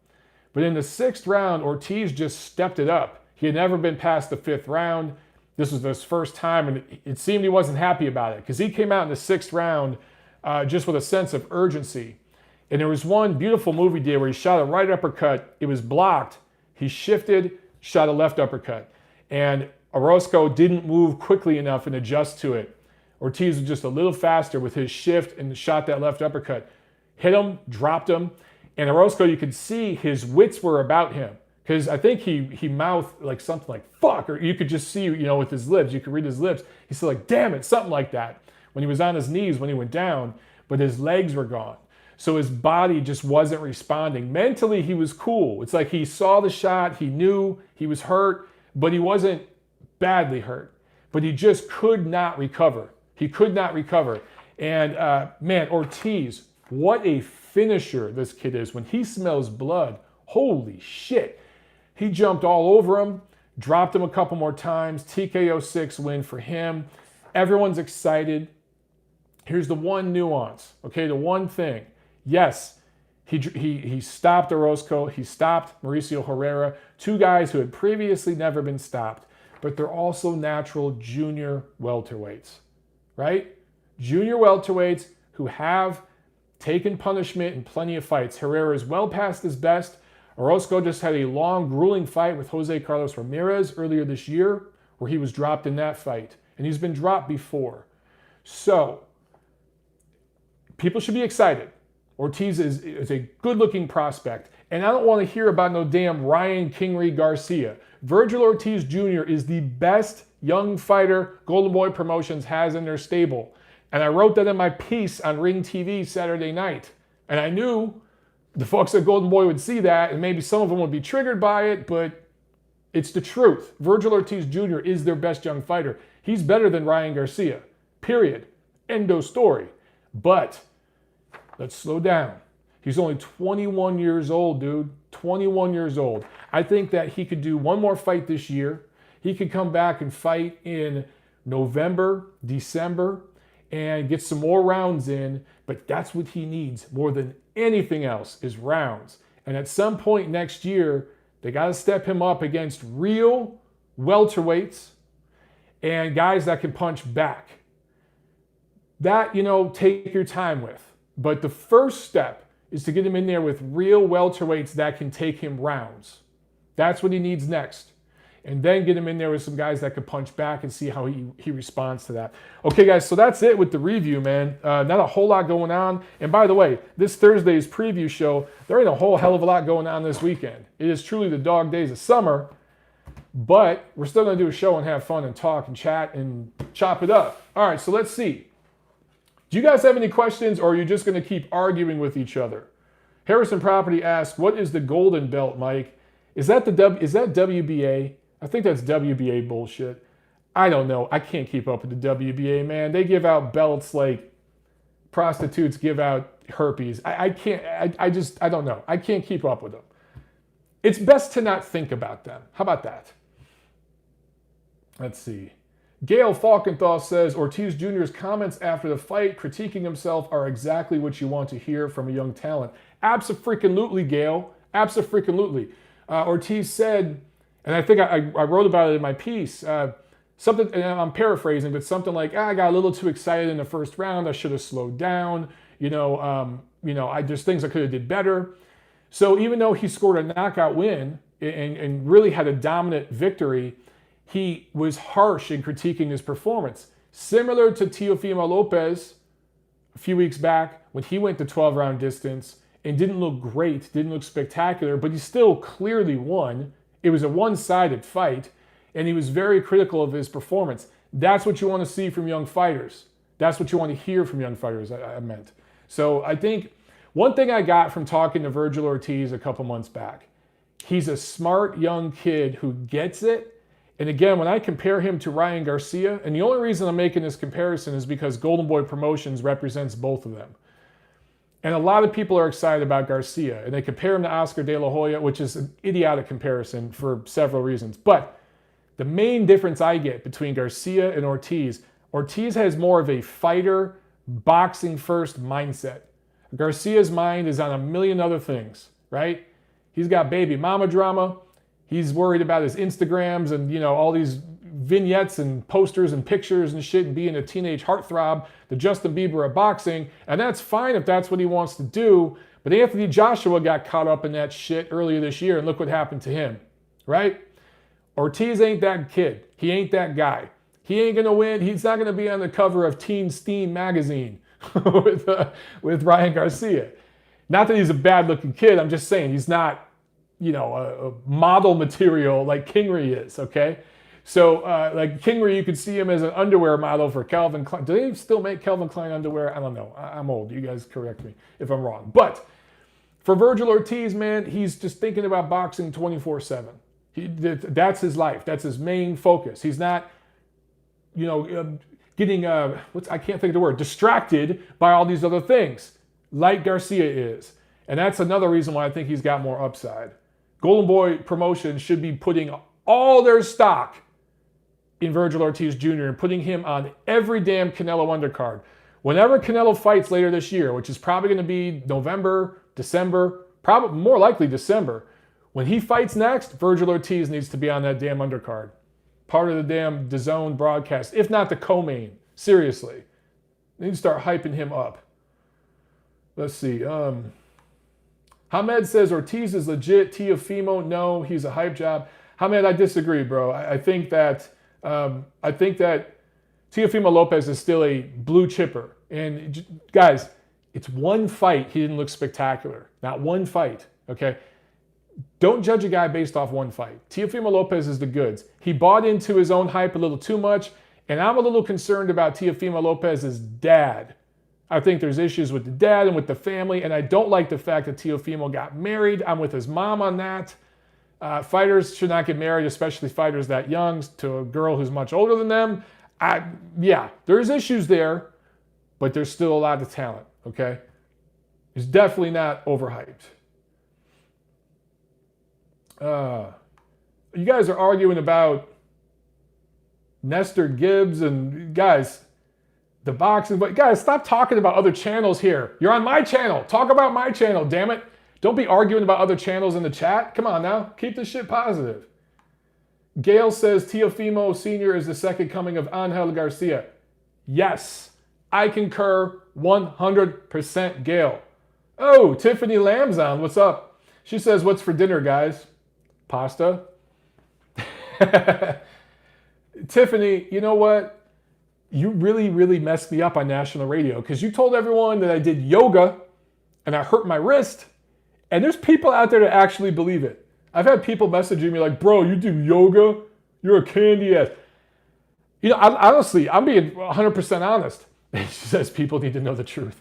S1: But in the 6th round, Ortiz just stepped it up. He had never been past the 5th round. This was his first time, and it seemed he wasn't happy about it because he came out in the 6th round just with a sense of urgency. And there was one beautiful move he did where he shot a right uppercut. It was blocked. He shifted, shot a left uppercut. And Orozco didn't move quickly enough and adjust to it. Ortiz was just a little faster with his shift and shot that left uppercut. Hit him, dropped him. And Orozco, you could see his wits were about him. Because I think he mouthed like something like, fuck, or you could just see, with his lips, you could read his lips. He said like, damn it, something like that. When he was on his knees, when he went down, but his legs were gone. So his body just wasn't responding. Mentally, he was cool. It's like he saw the shot, he knew he was hurt, but he wasn't badly hurt. But he just could not recover. He could not recover. And man, Ortiz, what a finisher this kid is. When he smells blood, holy shit. He jumped all over him, dropped him a couple more times. TKO6 win for him. Everyone's excited. Here's the one nuance, okay? The one thing. Yes, he stopped Orozco. He stopped Mauricio Herrera, 2 guys who had previously never been stopped, but they're also natural junior welterweights, right? Junior welterweights who have taken punishment in plenty of fights. Herrera is well past his best. Orozco just had a long, grueling fight with Jose Carlos Ramirez earlier this year where he was dropped in that fight. And he's been dropped before. So, people should be excited. Ortiz is a good-looking prospect. And I don't want to hear about no damn Ryan Kingery Garcia. Vergil Ortiz Jr. is the best young fighter Golden Boy Promotions has in their stable. And I wrote that in my piece on Ring TV Saturday night. And I knew the folks at Golden Boy would see that, and maybe some of them would be triggered by it, but it's the truth. Vergil Ortiz Jr. is their best young fighter. He's better than Ryan Garcia, period. End of story. But let's slow down. He's only 21 years old, dude. 21 years old. I think that he could do one more fight this year. He could come back and fight in November, December, and get some more rounds in. But that's what he needs more than anything else is rounds. And at some point next year, they got to step him up against real welterweights and guys that can punch back. That, take your time with. But the first step is to get him in there with real welterweights that can take him rounds. That's what he needs next. And then get him in there with some guys that can punch back and see how he responds to that. Okay, guys, so that's it with the review, man. Not a whole lot going on. And by the way, this Thursday's preview show, there ain't a whole hell of a lot going on this weekend. It is truly the dog days of summer, but we're still going to do a show and have fun and talk and chat and chop it up. All right, so let's see. Do you guys have any questions, or are you just going to keep arguing with each other? Harrison Property asks, what is the Golden Belt, Mike? Is that WBA? I think that's WBA bullshit. I don't know. I can't keep up with the WBA, man. They give out belts like prostitutes give out herpes. I don't know. I can't keep up with them. It's best to not think about them. How about that? Let's see. Gail Falkenthal says, Ortiz Jr.'s comments after the fight critiquing himself are exactly what you want to hear from a young talent. Abso-freaking-lutely, Gail. Abso-freaking-lutely. Ortiz said, and I think I wrote about it in my piece, something, and I'm paraphrasing, but something like, I got a little too excited in the first round. I should have slowed down. There's things I could have did better. So even though he scored a knockout win and really had a dominant victory, he was harsh in critiquing his performance. Similar to Teofimo Lopez a few weeks back when he went to 12-round distance and didn't look great, didn't look spectacular, but he still clearly won. It was a one-sided fight, and he was very critical of his performance. That's what you want to see from young fighters. That's what you want to hear from young fighters, I meant. So I think one thing I got from talking to Vergil Ortiz a couple months back, he's a smart young kid who gets it. And again, when I compare him to Ryan Garcia, and the only reason I'm making this comparison is because Golden Boy Promotions represents both of them. And a lot of people are excited about Garcia, and they compare him to Oscar De La Hoya, which is an idiotic comparison for several reasons. But the main difference I get between Garcia and Ortiz has more of a fighter, boxing-first mindset. Garcia's mind is on a million other things, right? He's got baby mama drama. He's worried about his Instagrams and, you know, all these vignettes and posters and pictures and shit and being a teenage heartthrob, the Justin Bieber of boxing. And that's fine if that's what he wants to do. But Anthony Joshua got caught up in that shit earlier this year, and look what happened to him, right? Ortiz ain't that kid. He ain't that guy. He ain't going to win. He's not going to be on the cover of Teen Steam magazine with Ryan Garcia. Not that he's a bad-looking kid. I'm just saying he's not, you know, a model material like Kingery is, okay? So, like Kingery, you could see him as an underwear model for Calvin Klein. Do they still make Calvin Klein underwear? I don't know. I'm old. You guys correct me if I'm wrong. But for Vergil Ortiz, man, he's just thinking about boxing 24/7. That's his life. That's his main focus. He's not, you know, getting, I can't think of the word, distracted by all these other things, like Garcia is. And that's another reason why I think he's got more upside. Golden Boy Promotions should be putting all their stock in Vergil Ortiz Jr. and putting him on every damn Canelo undercard. Whenever Canelo fights later this year, which is probably going to be November, December, probably more likely December, when he fights next, Vergil Ortiz needs to be on that damn undercard. Part of the damn DAZN broadcast, if not the co-main. Seriously. They need to start hyping him up. Let's see. Hamed says Ortiz is legit. Teofimo, no, he's a hype job. Hamed, I disagree, bro. I think that Teofimo Lopez is still a blue chipper. And guys, it's one fight. He didn't look spectacular. Not one fight. Okay. Don't judge a guy based off one fight. Teofimo Lopez is the goods. He bought into his own hype a little too much, and I'm a little concerned about Teofimo Lopez's dad. I think there's issues with the dad and with the family, and I don't like the fact that Teofimo got married. I'm with his mom on that. Fighters should not get married, especially fighters that young, to a girl who's much older than them. Yeah, there's issues there, but there's still a lot of talent, okay? He's definitely not overhyped. You guys are arguing about Nestor Gibbs and guys, the boxing, but guys, stop talking about other channels here. You're on my channel. Talk about my channel, damn it. Don't be arguing about other channels in the chat. Come on now, keep this shit positive. Gail says Teofimo Sr. is the second coming of Angel Garcia. Yes, I concur 100%, Gail. Oh, Tiffany Lambson, what's up? She says, what's for dinner, guys? Pasta. Tiffany, you know what? You really, really messed me up on national radio because you told everyone that I did yoga and I hurt my wrist. And there's people out there that actually believe it. I've had people messaging me like, bro, you do yoga? You're a candy ass. You know, honestly, I'm being 100% honest. She says people need to know the truth.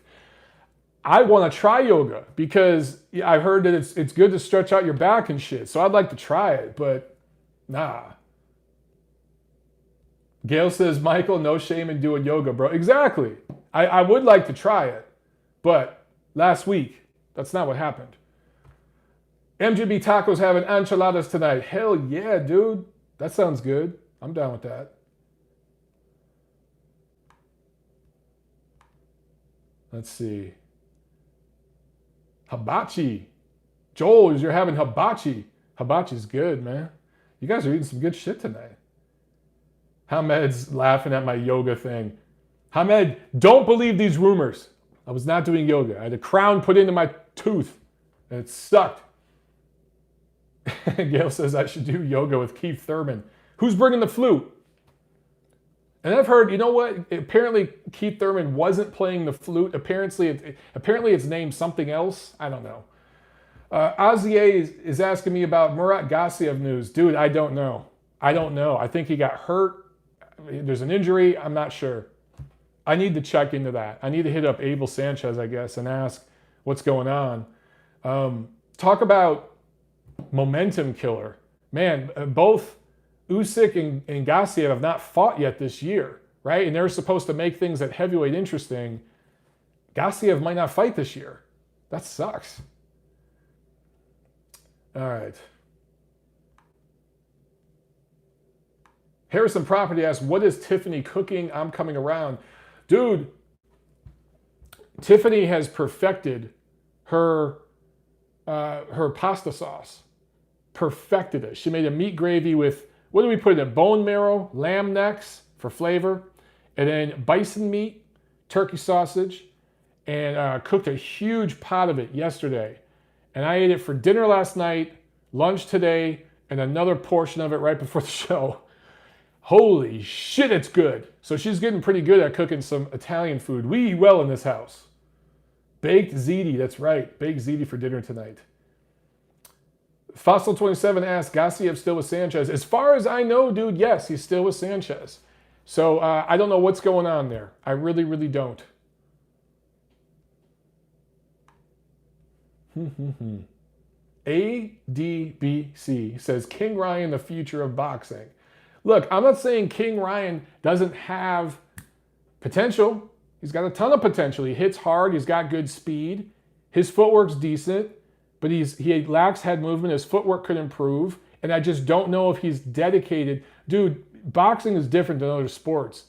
S1: I want to try yoga because I've heard that it's good to stretch out your back and shit. So I'd like to try it, but nah. Gail says, Michael, no shame in doing yoga, bro. Exactly. I would like to try it, but last week, that's not what happened. MGB Tacos having enchiladas tonight. Hell yeah, dude. That sounds good. I'm down with that. Let's see. Hibachi. Joel, you're having hibachi. Hibachi's good, man. You guys are eating some good shit tonight. Hamed's laughing at my yoga thing. Hamed, don't believe these rumors. I was not doing yoga. I had a crown put into my tooth, and it sucked. Gail says I should do yoga with Keith Thurman. Who's bringing the flute? And I've heard, you know what? Apparently Keith Thurman wasn't playing the flute. Apparently it's named something else. I don't know. Azier is asking me about Murat Gassiev news. Dude, I don't know. I think he got hurt. There's an injury. I'm not sure. I need to check into that. I need to hit up Abel Sanchez, I guess, and ask what's going on. Talk about momentum killer. Man, both Usyk and Gassiev have not fought yet this year, right? And they're supposed to make things at heavyweight interesting. Gassiev might not fight this year. That sucks. All right. Harrison Property asks, what is Tiffany cooking? I'm coming around. Dude, Tiffany has perfected her pasta sauce. Perfected it. She made a meat gravy with, what do we put in it? Bone marrow, lamb necks for flavor, and then bison meat, turkey sausage, and cooked a huge pot of it yesterday. And I ate it for dinner last night, lunch today, and another portion of it right before the show. Holy shit, it's good. So she's getting pretty good at cooking some Italian food. We eat well in this house. Baked ziti, that's right. Baked ziti for dinner tonight. Fossil27 asks, Gassiev still with Sanchez? As far as I know, dude, yes, he's still with Sanchez. So I don't know what's going on there. I really, really don't. ADBC says, King Ryan, the future of boxing. Look, I'm not saying King Ryan doesn't have potential. He's got a ton of potential. He hits hard. He's got good speed. His footwork's decent, but he lacks head movement. His footwork could improve, and I just don't know if he's dedicated. Dude, boxing is different than other sports.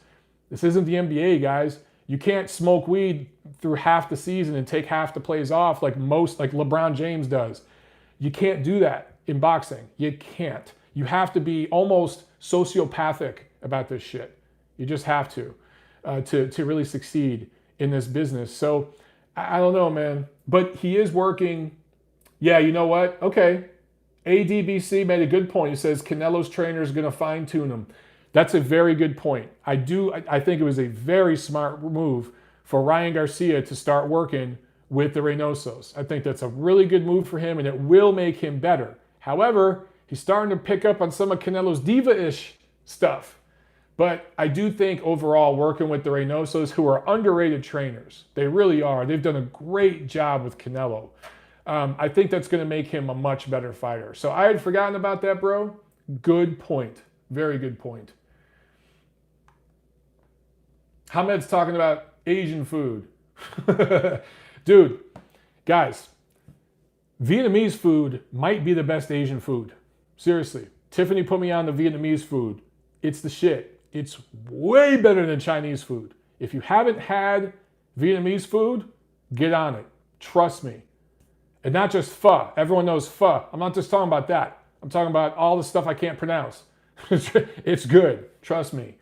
S1: This isn't the NBA, guys. You can't smoke weed through half the season and take half the plays off like LeBron James does. You can't do that in boxing. You can't. You have to be almost sociopathic about this shit. You just have to really succeed in this business. So I don't know, man. But he is working. Yeah, you know what? Okay. ADBC made a good point. He says Canelo's trainer is going to fine tune him. That's a very good point. I think it was a very smart move for Ryan Garcia to start working with the Reynosos. I think that's a really good move for him, and it will make him better. However, he's starting to pick up on some of Canelo's diva-ish stuff. But I do think overall working with the Reynosos, who are underrated trainers, they really are. They've done a great job with Canelo. I think that's going to make him a much better fighter. So I had forgotten about that, bro. Good point. Very good point. Hamed's talking about Asian food. Dude, guys, Vietnamese food might be the best Asian food. Seriously. Tiffany put me on the Vietnamese food. It's the shit. It's way better than Chinese food. If you haven't had Vietnamese food, get on it. Trust me. And not just pho. Everyone knows pho. I'm not just talking about that. I'm talking about all the stuff I can't pronounce. It's good. Trust me.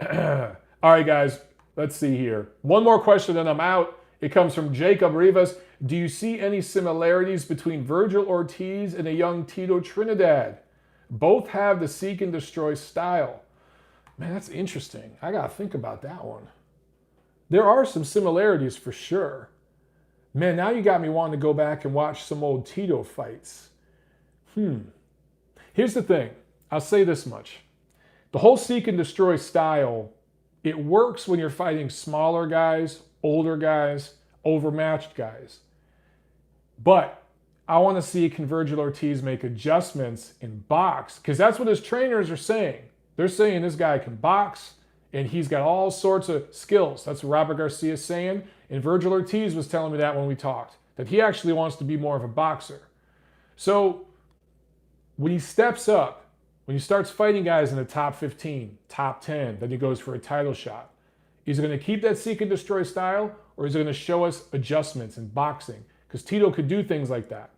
S1: All right, guys. Let's see here. One more question and I'm out. It comes from Jacob Rivas. Do you see any similarities between Vergil Ortiz and a young Tito Trinidad? Both have the seek and destroy style. Man, that's interesting. I got to think about that one. There are some similarities for sure. Man, now you got me wanting to go back and watch some old Tito fights. Here's the thing. I'll say this much. The whole seek and destroy style, it works when you're fighting smaller guys, older guys, overmatched guys. But I want to see Vergil Ortiz make adjustments in box, because that's what his trainers are saying. They're saying this guy can box, and he's got all sorts of skills. That's what Robert Garcia is saying. And Vergil Ortiz was telling me that when we talked, that he actually wants to be more of a boxer. So when he steps up, when he starts fighting guys in the top 15, top 10, then he goes for a title shot. Is he going to keep that seek and destroy style, or is he going to show us adjustments in boxing? Because Tito could do things like that.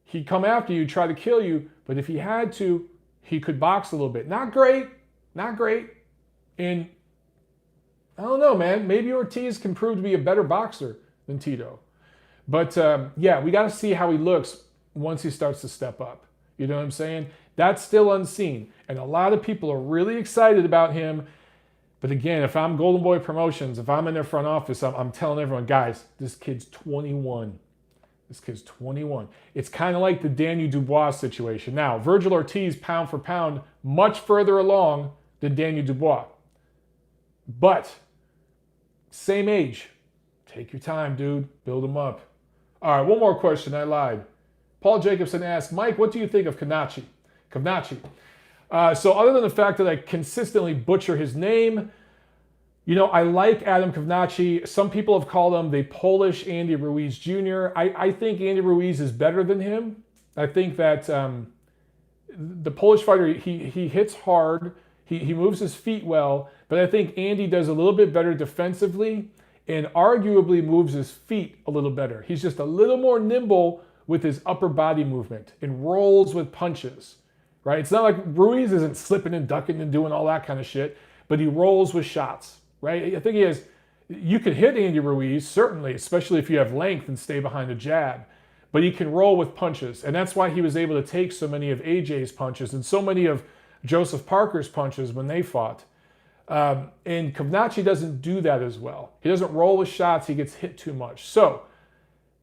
S1: He'd come after you, try to kill you, but if he had to, he could box a little bit. Not great, not great. And I don't know, man. Maybe Ortiz can prove to be a better boxer than Tito. But yeah, we got to see how he looks once he starts to step up. You know what I'm saying? That's still unseen. And a lot of people are really excited about him. But again, if I'm Golden Boy Promotions, if I'm in their front office, I'm telling everyone, guys, this kid's 21. This kid's 21. It's kind of like the Daniel Dubois situation. Now, Vergil Ortiz, pound for pound, much further along than Daniel Dubois. But same age. Take your time, dude. Build him up. All right, one more question. I lied. Paul Jacobson asked, Mike, what do you think of Kavnachi? So other than the fact that I consistently butcher his name, You know, I like Adam Kovnachi. Some people have called him the Polish Andy Ruiz Jr. I think Andy Ruiz is better than him. I think that the Polish fighter, he hits hard. He moves his feet well. But I think Andy does a little bit better defensively and arguably moves his feet a little better. He's just a little more nimble with his upper body movement and rolls with punches, right? It's not like Ruiz isn't slipping and ducking and doing all that kind of shit, but he rolls with shots. Right? I think he has, you can hit Andy Ruiz, certainly, especially if you have length and stay behind the jab, but he can roll with punches. And that's why he was able to take so many of AJ's punches and so many of Joseph Parker's punches when they fought. And Kovnachi doesn't do that as well. He doesn't roll with shots, he gets hit too much. So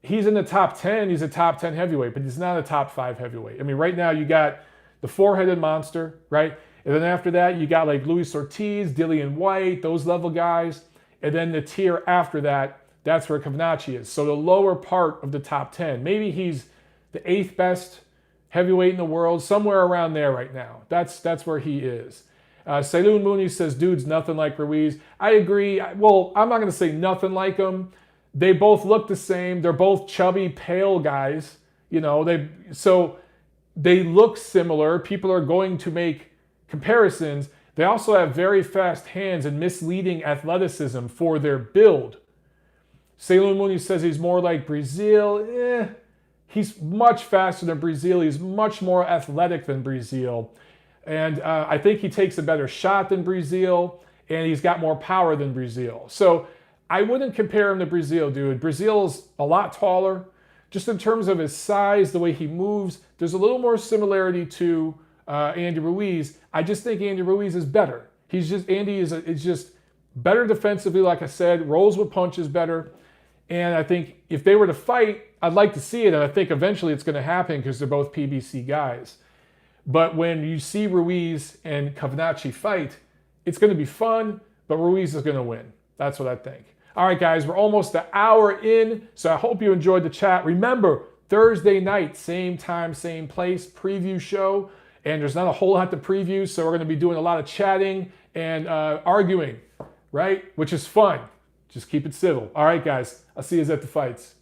S1: he's in the top 10, he's a top 10 heavyweight, but he's not a top 5 heavyweight. I mean, right now you got the four-headed monster, right? And then after that, you got like Luis Ortiz, Dillian White, those level guys. And then the tier after that, that's where Kovnachi is. So the lower part of the top 10. Maybe he's the 8th best heavyweight in the world, somewhere around there right now. That's where he is. Saloon Mooney says, dude's nothing like Ruiz. I agree. Well, I'm not going to say nothing like him. They both look the same. They're both chubby, pale guys. You know, they look similar. People are going to make comparisons. They also have very fast hands and misleading athleticism for their build. Saloon Mooney says he's more like Brazil. He's much faster than Brazil. He's much more athletic than Brazil. And I think he takes a better shot than Brazil, and he's got more power than Brazil. So I wouldn't compare him to Brazil, dude. Brazil's a lot taller. Just in terms of his size, the way he moves, there's a little more similarity to Andy Ruiz. I just think Andy Ruiz is better. Andy is just better defensively, like I said, rolls with punches better. And I think if they were to fight, I'd like to see it, and I think eventually it's going to happen because they're both PBC guys. But when you see Ruiz and Kovnachi fight, it's going to be fun, but Ruiz is going to win. That's what I think. All right, guys, we're almost an hour in, so I hope you enjoyed the chat. Remember, Thursday night, same time, same place, preview show. And there's not a whole lot to preview, so we're going to be doing a lot of chatting and arguing, right? Which is fun. Just keep it civil. All right, guys. I'll see you at the fights.